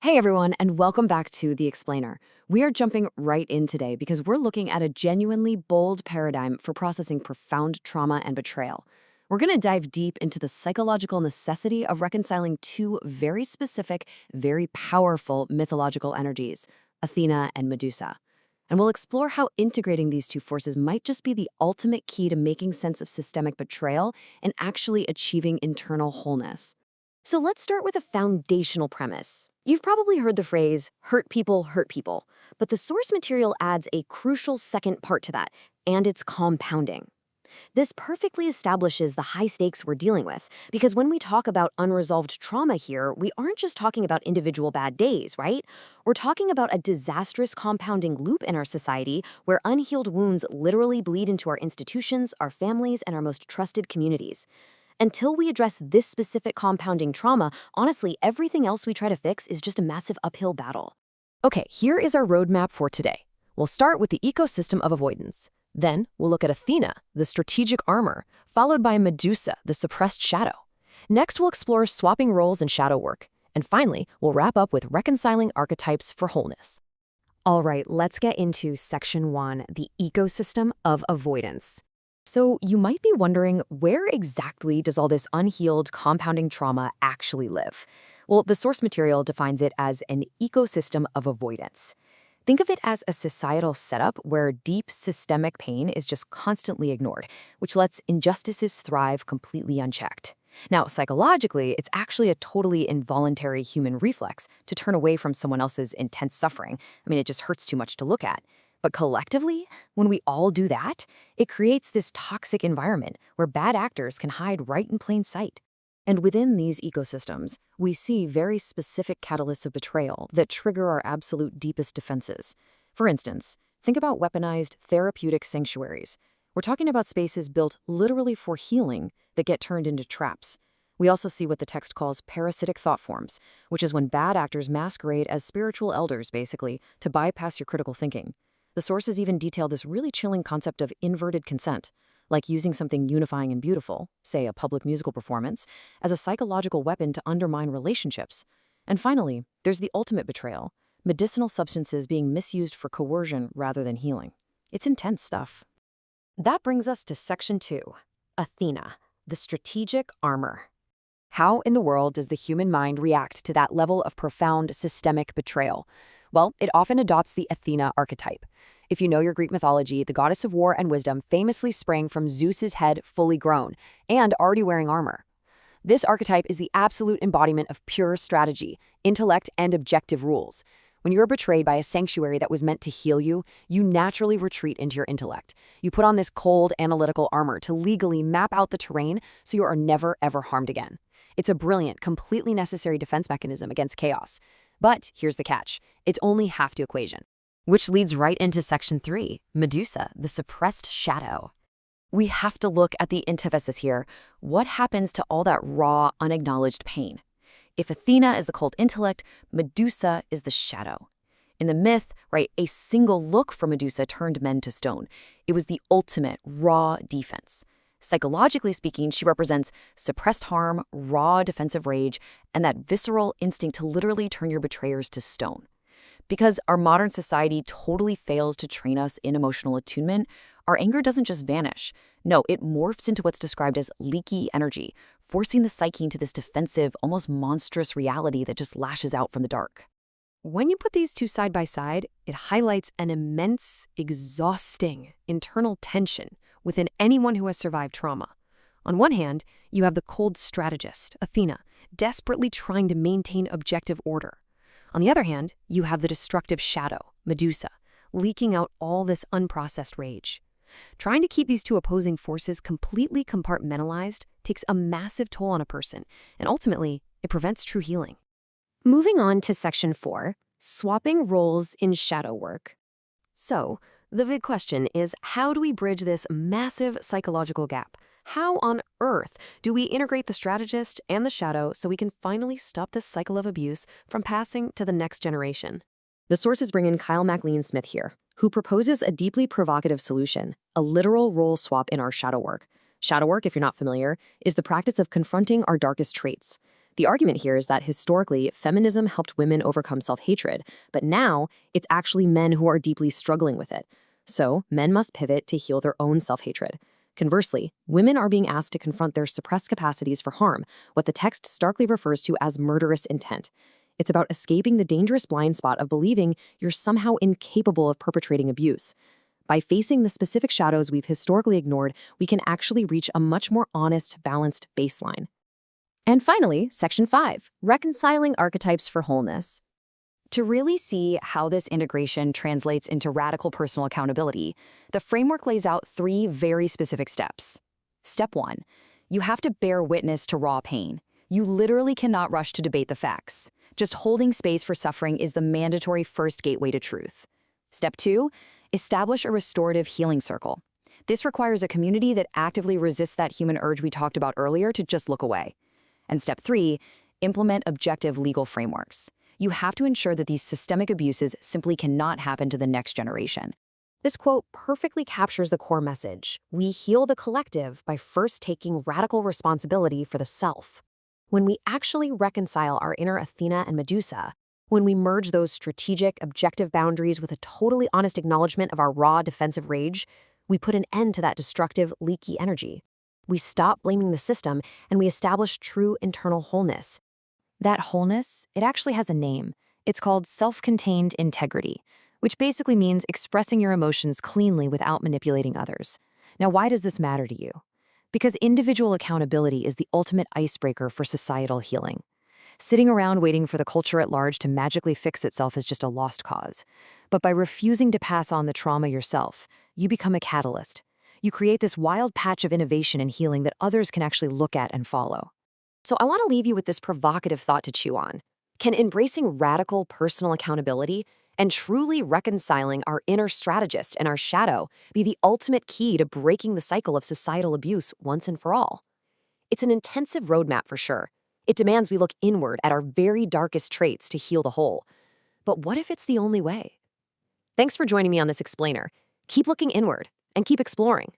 Hey everyone, and welcome back to The Explainer. We are jumping right in today because we're looking at a genuinely bold paradigm for processing profound trauma and betrayal. We're going to dive deep into the psychological necessity of reconciling two very specific, very powerful mythological energies, Athena and Medusa. And we'll explore how integrating these two forces might just be the ultimate key to making sense of systemic betrayal and actually achieving internal wholeness. So let's start with a foundational premise. You've probably heard the phrase, hurt people, but the source material adds a crucial second part to that, and it's compounding. This perfectly establishes the high stakes we're dealing with, because when we talk about unresolved trauma here, we aren't just talking about individual bad days, right? We're talking about a disastrous compounding loop in our society where unhealed wounds literally bleed into our institutions, our families, and our most trusted communities. Until we address this specific compounding trauma, honestly, everything else we try to fix is just a massive uphill battle. Okay, here is our roadmap for today. We'll start with the ecosystem of avoidance. Then we'll look at Athena, the strategic armor, followed by Medusa, the suppressed shadow. Next, we'll explore swapping roles and shadow work. And finally, we'll wrap up with reconciling archetypes for wholeness. All right, let's get into section 1, the ecosystem of avoidance. So you might be wondering, where exactly does all this unhealed compounding trauma actually live? Well, the source material defines it as an ecosystem of avoidance. Think of it as a societal setup where deep systemic pain is just constantly ignored, which lets injustices thrive completely unchecked. Now, psychologically, it's actually a totally involuntary human reflex to turn away from someone else's intense suffering. I mean, it just hurts too much to look at. But collectively, when we all do that, it creates this toxic environment where bad actors can hide right in plain sight. And within these ecosystems, we see very specific catalysts of betrayal that trigger our absolute deepest defenses. For instance, think about weaponized therapeutic sanctuaries. We're talking about spaces built literally for healing that get turned into traps. We also see what the text calls parasitic thought forms, which is when bad actors masquerade as spiritual elders, basically, to bypass your critical thinking. The sources even detail this really chilling concept of inverted consent, like using something unifying and beautiful, say a public musical performance, as a psychological weapon to undermine relationships. And finally, there's the ultimate betrayal, medicinal substances being misused for coercion rather than healing. It's intense stuff. That brings us to section 2, Athena, the strategic armor. How in the world does the human mind react to that level of profound systemic betrayal? Well, it often adopts the Athena archetype. If you know your Greek mythology, the goddess of war and wisdom famously sprang from Zeus's head fully grown and already wearing armor. This archetype is the absolute embodiment of pure strategy, intellect, and objective rules. When you're betrayed by a sanctuary that was meant to heal you, you naturally retreat into your intellect. You put on this cold, analytical armor to legally map out the terrain so you are never, ever harmed again. It's a brilliant, completely necessary defense mechanism against chaos. But here's the catch. It's only half the equation. Which leads right into section 3, Medusa, the suppressed shadow. We have to look at the antithesis here. What happens to all that raw, unacknowledged pain? If Athena is the cold intellect, Medusa is the shadow. In the myth, right, a single look from Medusa turned men to stone. It was the ultimate raw defense. Psychologically speaking, she represents suppressed harm, raw defensive rage, and that visceral instinct to literally turn your betrayers to stone. Because our modern society totally fails to train us in emotional attunement, our anger doesn't just vanish. No, it morphs into what's described as leaky energy, forcing the psyche into this defensive, almost monstrous reality that just lashes out from the dark. When you put these two side by side, it highlights an immense, exhausting internal tension within anyone who has survived trauma. On one hand, you have the cold strategist, Athena, desperately trying to maintain objective order. On the other hand, you have the destructive shadow, Medusa, leaking out all this unprocessed rage. Trying to keep these two opposing forces completely compartmentalized takes a massive toll on a person, and ultimately, it prevents true healing. Moving on to section 4, swapping roles in shadow work. So, the big question is, how do we bridge this massive psychological gap? How on earth do we integrate the strategist and the shadow so we can finally stop this cycle of abuse from passing to the next generation? The sources bring in Kyle MacLean-Smith here, who proposes a deeply provocative solution, a literal role swap in our shadow work. Shadow work, if you're not familiar, is the practice of confronting our darkest traits. The argument here is that historically, feminism helped women overcome self-hatred, but now it's actually men who are deeply struggling with it. So men must pivot to heal their own self-hatred. Conversely, women are being asked to confront their suppressed capacities for harm, what the text starkly refers to as murderous intent. It's about escaping the dangerous blind spot of believing you're somehow incapable of perpetrating abuse. By facing the specific shadows we've historically ignored, we can actually reach a much more honest, balanced baseline. And finally, Section 5, Reconciling Archetypes for Wholeness. To really see how this integration translates into radical personal accountability, the framework lays out 3 very specific steps. Step 1, you have to bear witness to raw pain. You literally cannot rush to debate the facts. Just holding space for suffering is the mandatory first gateway to truth. Step 2, establish a restorative healing circle. This requires a community that actively resists that human urge we talked about earlier to just look away. And step 3, implement objective legal frameworks. You have to ensure that these systemic abuses simply cannot happen to the next generation. This quote perfectly captures the core message. We heal the collective by first taking radical responsibility for the self. When we actually reconcile our inner Athena and Medusa, when we merge those strategic, objective boundaries with a totally honest acknowledgement of our raw defensive rage, we put an end to that destructive, leaky energy. We stop blaming the system and we establish true internal wholeness. That wholeness, it actually has a name. It's called self-contained integrity, which basically means expressing your emotions cleanly without manipulating others. Now, why does this matter to you? Because individual accountability is the ultimate icebreaker for societal healing. Sitting around waiting for the culture at large to magically fix itself is just a lost cause. But by refusing to pass on the trauma yourself, you become a catalyst. You create this wild patch of innovation and healing that others can actually look at and follow. So I want to leave you with this provocative thought to chew on. Can embracing radical personal accountability and truly reconciling our inner strategist and our shadow be the ultimate key to breaking the cycle of societal abuse once and for all? It's an intensive roadmap for sure. It demands we look inward at our very darkest traits to heal the whole. But what if it's the only way? Thanks for joining me on this explainer. Keep looking inward and keep exploring.